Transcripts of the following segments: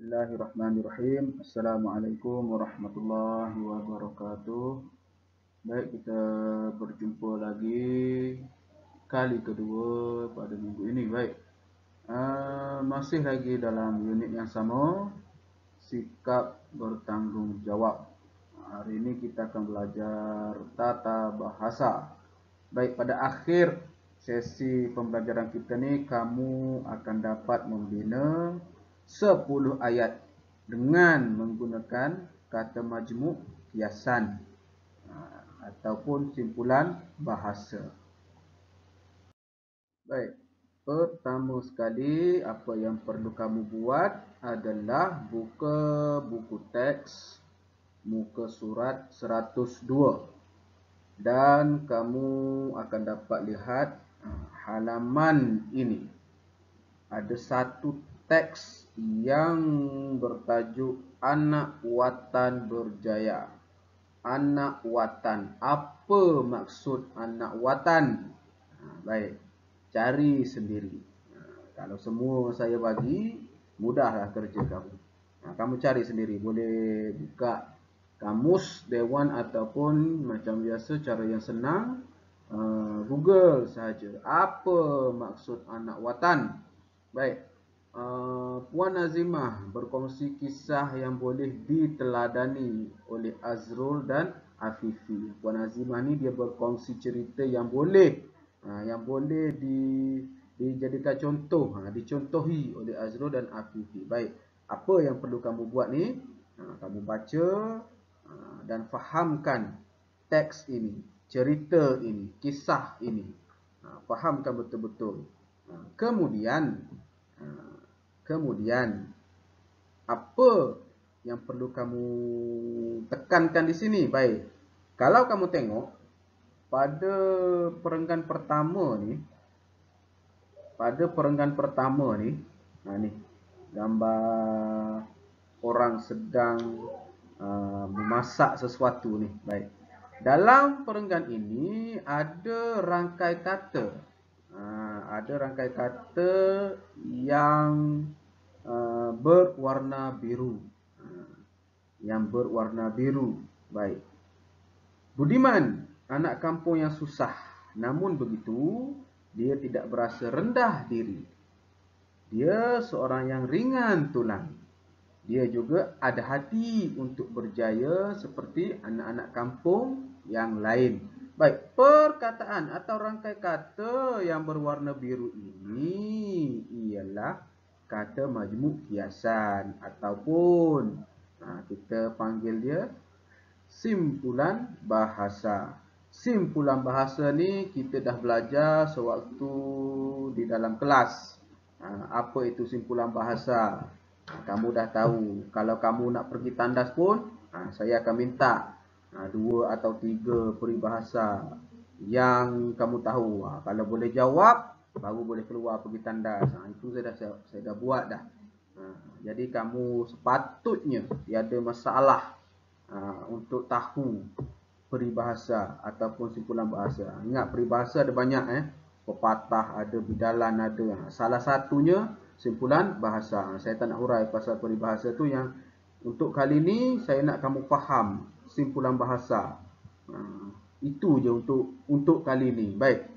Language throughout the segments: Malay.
Bismillahirrahmanirrahim. Assalamualaikum warahmatullahi wabarakatuh. Baik, kita berjumpa lagi kali kedua pada minggu ini. Baik, masih lagi dalam unit yang sama, sikap bertanggung jawab. Hari ini kita akan belajar tata bahasa. Baik, pada akhir sesi pembelajaran kita ni, kamu akan dapat membina 10 ayat dengan menggunakan kata majmuk kiasan ataupun simpulan bahasa. Baik, pertama sekali apa yang perlu kamu buat adalah buka buku teks muka surat 102 dan kamu akan dapat lihat halaman ini. Ada satu teks yang bertajuk Anak Watan Berjaya. Anak Watan. Apa maksud anak watan? Baik, cari sendiri. Kalau semua saya bagi, mudahlah kerja kamu. Kamu cari sendiri. Boleh buka kamus Dewan ataupun macam biasa cara yang senang, Google saja. Apa maksud anak watan? Baik, Puan Azimah berkongsi kisah yang boleh diteladani oleh Azrul dan Afifi. Puan Azimah ni dia berkongsi cerita yang boleh dijadikan contoh, dicontohi oleh Azrul dan Afifi. Baik, apa yang perlu kamu buat ni? Kamu baca dan fahamkan teks ini, cerita ini, kisah ini. Fahamkan betul-betul. Kemudian apa yang perlu kamu tekankan di sini? Baik, kalau kamu tengok pada perenggan pertama ni, ni gambar orang sedang memasak sesuatu ni. Baik, dalam perenggan ini ada rangkai kata. Ada rangkai kata yang berwarna biru. Baik. Budiman, anak kampung yang susah. Namun begitu, dia tidak berasa rendah diri. Dia seorang yang ringan tulang. Dia juga ada hati untuk berjaya seperti anak-anak kampung yang lain. Baik, perkataan atau rangkai kata yang berwarna biru ini ialah kata majmuk kiasan ataupun kita panggil dia simpulan bahasa. Simpulan bahasa ni kita dah belajar sewaktu di dalam kelas. Apa itu simpulan bahasa? Kamu dah tahu. Kalau kamu nak pergi tandas pun, saya akan minta 2 atau 3 peribahasa yang kamu tahu. Kalau boleh jawab, baru boleh keluar pergi tandas. Itu saya dah buat dah. Jadi kamu sepatutnya tiada masalah untuk tahu peribahasa ataupun simpulan bahasa. Ingat, peribahasa ada banyak, pepatah ada, bidalan ada. Salah satunya simpulan bahasa. Saya tak nak hurai pasal peribahasa tu. Yang untuk kali ni saya nak kamu faham simpulan bahasa. Itu je untuk kali ni. Baik.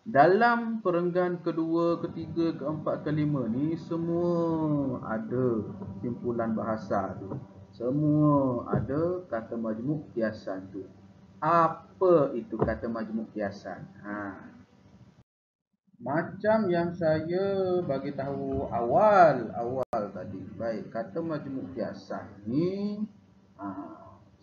Dalam perenggan kedua, ketiga, keempat, kelima ni semua ada simpulan bahasa tu. Semua ada kata majmuk kiasan tu. Apa itu kata majmuk kiasan? Macam yang saya bagi tahu awal tadi. Baik, kata majmuk kiasan ni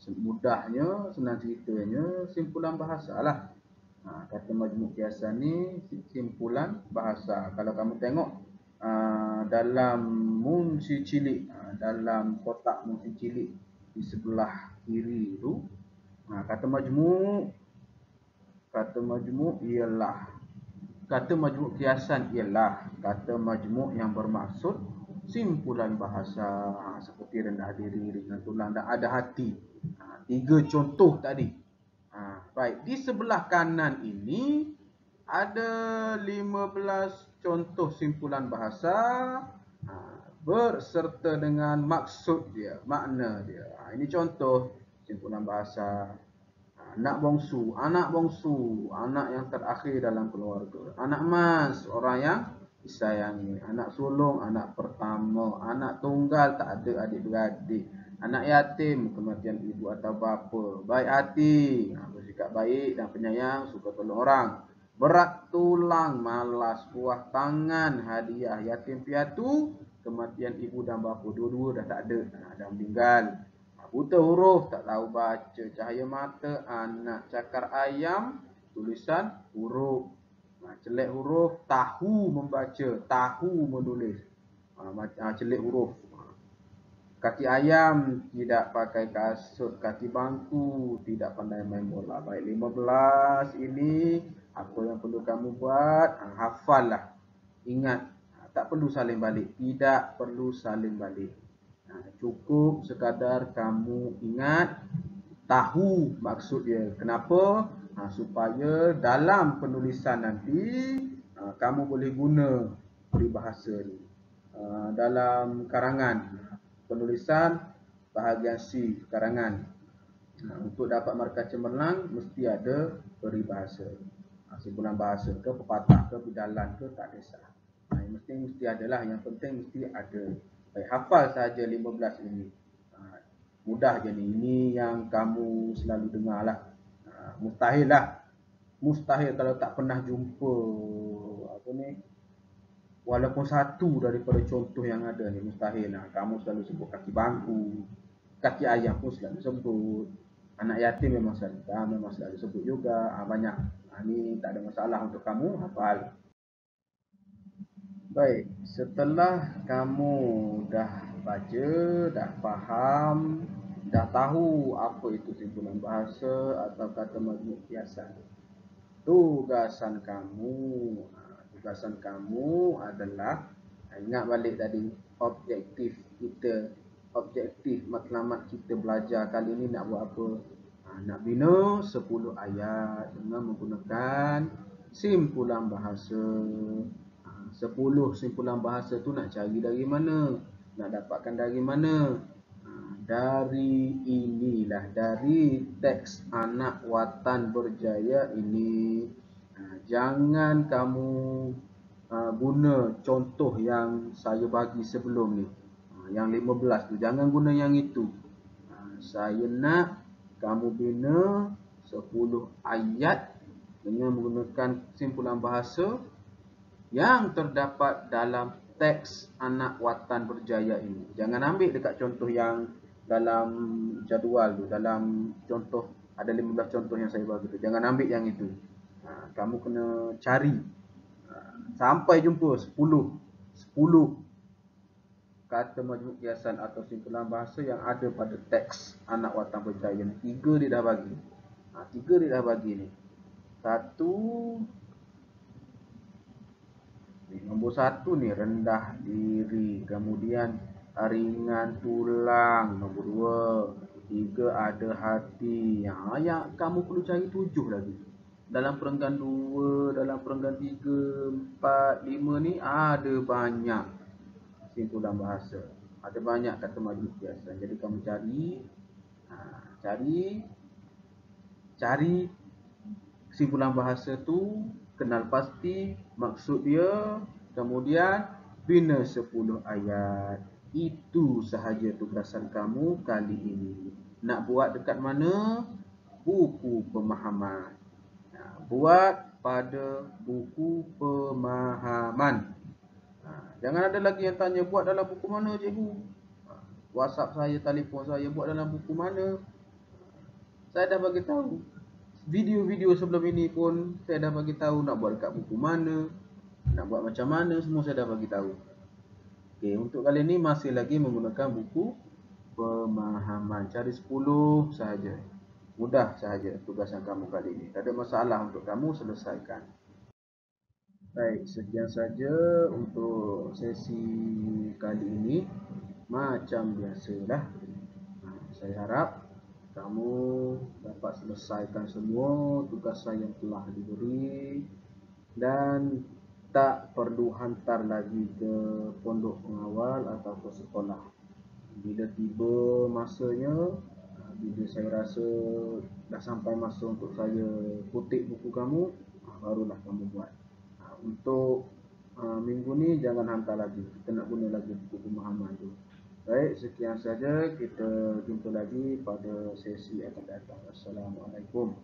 mudahnya, senang ceritanya, simpulan bahasa lah. Kata majmuk kiasan ni simpulan bahasa. Kalau kamu tengok dalam munsi cilik, dalam kotak munsi cilik di sebelah kiri tu, kata majmuk kiasan ialah kata majmuk yang bermaksud simpulan bahasa, seperti rendah diri, ringan tulang dan ada hati. 3 contoh tadi. Baik, di sebelah kanan ini ada 15 contoh simpulan bahasa. berserta dengan maksud dia, makna dia. Ini contoh simpulan bahasa. Anak bongsu, anak yang terakhir dalam keluarga. Anak emas, orang yang disayangi. Anak sulung, anak pertama. Anak tunggal, tak ada adik-beradik. Anak yatim, kematian ibu atau bapa. Baik hati, bersikap baik dan penyayang, suka tolong orang. Berat tulang, malas, buah tangan, hadiah, yatim piatu, kematian ibu dan bapa. Dua-dua dah tak ada, dah meninggal. Buta huruf, tak tahu baca. Cahaya mata, anak. Cakar ayam, tulisan huruf. Celik huruf, tahu membaca, tahu menulis. Celik huruf. Kaki ayam, tidak pakai kasut. Kaki bangku, tidak pandai main bola. Baik, 15 ini apa yang perlu kamu buat? Hafal lah. Ingat, tak perlu salin balik. Tidak perlu salin balik. Cukup sekadar kamu ingat, tahu maksud dia. Kenapa? Supaya dalam penulisan nanti kamu boleh guna peribahasa ni. Dalam karangan penulisan bahagian C karangan. Untuk dapat markah cemerlang mesti ada peribahasa. Simpulan bahasa ke, pepatah ke, bidalan ke, tak kisah. Mesti adalah, yang penting mesti ada. Baik, hafal saja 15 ini. Mudah je ni. Ini yang kamu selalu dengar lah. Mustahil lah. Mustahil kalau tak pernah jumpa apa ni. Walaupun satu daripada contoh yang ada ni, mustahil lah. Kamu selalu sebut kaki bangku, kaki ayam pun selalu sebut. Anak yatim memang selalu sebut juga. Banyak. Ni tak ada masalah untuk kamu hafal. Baik, setelah kamu dah baca, dah faham, dah tahu apa itu simpulan bahasa atau kata majmuk kiasan. Tugasan kamu adalah, ingat balik tadi, objektif kita, objektif matlamat kita belajar kali ini nak buat apa? Nak bina 10 ayat dengan menggunakan simpulan bahasa. 10 simpulan bahasa tu nak cari dari mana? Nak dapatkan dari mana? Dari inilah, dari teks Anak Watan Berjaya ini. Jangan kamu guna contoh yang saya bagi sebelum ni. Yang 15 tu, jangan guna yang itu. Saya nak kamu bina 10 ayat dengan menggunakan simpulan bahasa yang terdapat dalam teks Anak Watan Berjaya ini. Jangan ambil dekat contoh yang dalam jadual tu, dalam contoh ada 15 contoh yang saya bagi tu. Jangan ambil yang itu. Kamu kena cari sampai jumpa 10 kata majmuk kiasan atau simpulan bahasa yang ada pada teks Anak Watan Berjaya ni. 3 dia dah bagi. 3 dia dah bagi ni. Nombor 1 ni rendah diri, kemudian ringan tulang. Nombor 2, 3 ada hati. Yang kamu perlu cari 7 lagi. Dalam perenggan 2, dalam perenggan 3, 4, 5 ni ada banyak simpulan bahasa. Ada banyak kata majmuk kiasan. Jadi kamu cari simpulan bahasa tu, kenal pasti maksud dia, kemudian bina 10 ayat. Itu sahaja tugasan kamu kali ini. Nak buat dekat mana? Buku pemahaman. Buat pada buku pemahaman. Jangan ada lagi yang tanya, buat dalam buku mana cikgu? WhatsApp saya, telefon saya, buat dalam buku mana? Saya dah bagi tahu. Video-video sebelum ini pun saya dah bagi tahu nak buat dekat buku mana, nak buat macam mana, semua saya dah bagi tahu. Okey, untuk kali ini masih lagi menggunakan buku pemahaman. Cari 10 sahaja. Mudah sahaja tugasan kamu kali ini. Tak ada masalah untuk kamu selesaikan. Baik, sekian saja untuk sesi kali ini. Macam biasalah, saya harap kamu dapat selesaikan semua tugasan yang telah diberi dan tak perlu hantar lagi ke pondok pengawal atau ke sekolah. Bila tiba masanya, bila saya rasa dah sampai masa untuk saya kutip buku kamu, barulah kamu buat. Untuk minggu ni jangan hantar lagi, kita nak guna lagi buku pemahaman tu. Baik, sekian saja, kita jumpa lagi pada sesi akan datang. Assalamualaikum.